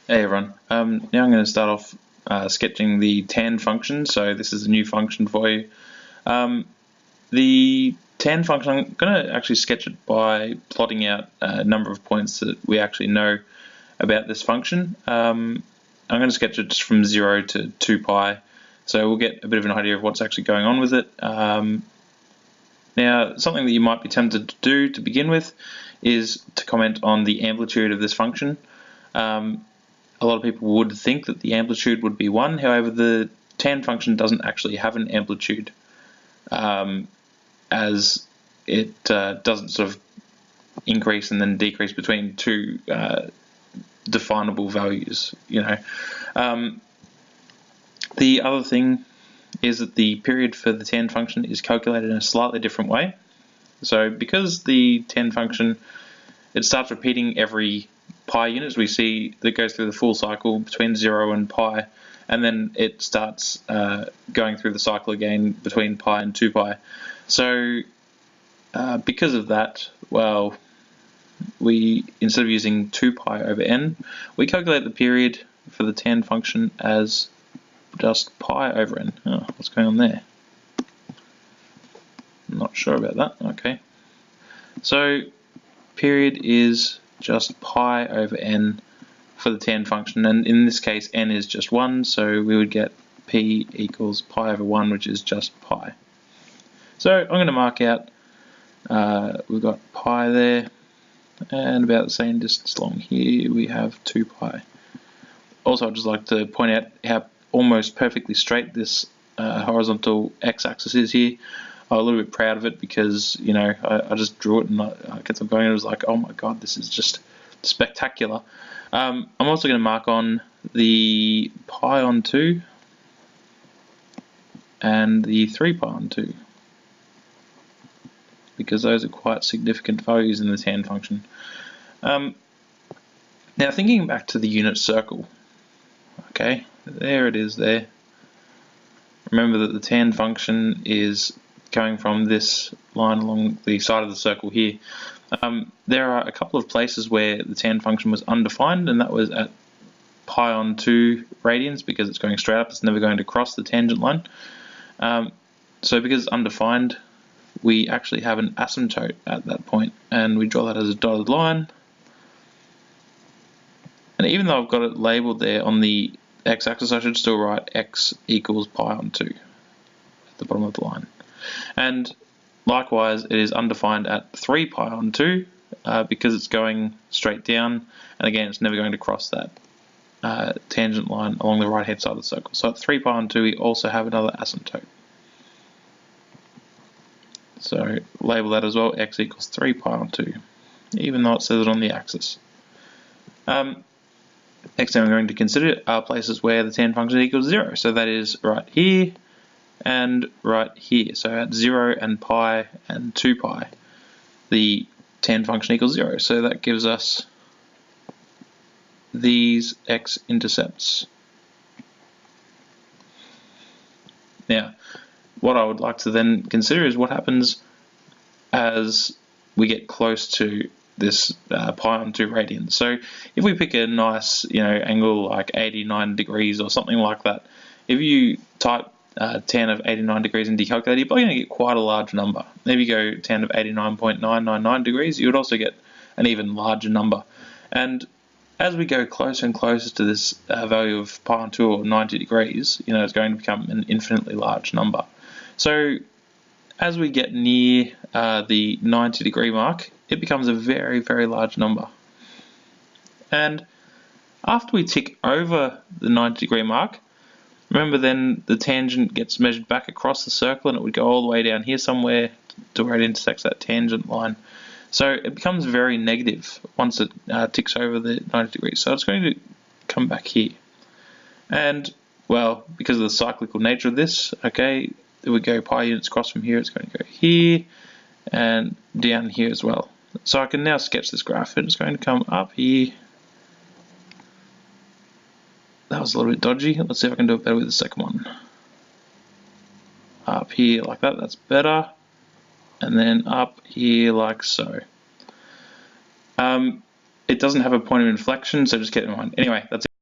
Hey everyone, now I'm going to start off sketching the tan function. So this is a new function for you. The tan function, I'm going to actually sketch it by plotting out a number of points that we actually know about this function. I'm going to sketch it just from 0 to 2 pi, so we'll get a bit of an idea of what's actually going on with it. Now, something that you might be tempted to do to begin with is to comment on the amplitude of this function. A lot of people would think that the amplitude would be 1, however the tan function doesn't actually have an amplitude, as it doesn't sort of increase and then decrease between two definable values, The other thing is that the period for the tan function is calculated in a slightly different way. So because the tan function, it starts repeating every pi units, we see that goes through the full cycle between 0 and pi, and then it starts going through the cycle again between pi and 2 pi. So because of that, well, we, instead of using 2 pi over n, we calculate the period for the tan function as just pi over n. Oh, what's going on there? I'm not sure about that. Okay. So period is just pi over n for the tan function, and in this case n is just 1, so we would get p equals pi over 1, which is just pi. So I'm going to mark out, we've got pi there, and about the same distance along here we have 2 pi. Also, I'd just like to point out how almost perfectly straight this horizontal x-axis is here. I'm a little bit proud of it because, I just drew it and I kept on going and it was like, oh my god, this is just spectacular. I'm also going to mark on the pi on 2 and the 3 pi on 2 because those are quite significant values in the tan function. Now thinking back to the unit circle, okay, there it is there. Remember that the tan function is going from this line along the side of the circle here. There are a couple of places where the tan function was undefined, and that was at pi on 2 radians because it's going straight up, it's never going to cross the tangent line. So because it's undefined, we actually have an asymptote at that point, and we draw that as a dotted line. And even though I've got it labeled there on the x-axis, I should still write x equals pi on 2 at the bottom of the line. And likewise, it is undefined at 3 pi on 2 because it's going straight down, and again, it's never going to cross that tangent line along the right hand side of the circle. So at 3 pi on 2, we also have another asymptote. So label that as well, x equals 3 pi on 2, even though it says it on the axis. Next thing I'm going to consider are places where the tan function equals 0. So that is right here and right here. So at 0 and pi and 2 pi, the tan function equals 0. So that gives us these x-intercepts. Now, what I would like to then consider is what happens as we get close to this pi on 2 radians. So if we pick a nice angle like 89 degrees or something like that, if you type tan of 89 degrees into your calculator, you're probably going to get quite a large number. If you go tan of 89.999 degrees, you would also get an even larger number. And as we go closer and closer to this value of pi on 2 or 90 degrees, it's going to become an infinitely large number. So as we get near the 90 degree mark, it becomes a very, very large number. And after we tick over the 90 degree mark, remember then the tangent gets measured back across the circle and it would go all the way down here somewhere to where it intersects that tangent line. So it becomes very negative once it ticks over the 90 degrees. So it's going to come back here. And, well, because of the cyclical nature of this, okay, there we go, pi units across from here, it's going to go here and down here as well. So I can now sketch this graph, and it's going to come up here. That was a little bit dodgy. Let's see if I can do it better with the second one. Up here like that, that's better. And then up here like so. It doesn't have a point of inflection, so just keep it in mind. Anyway, that's it.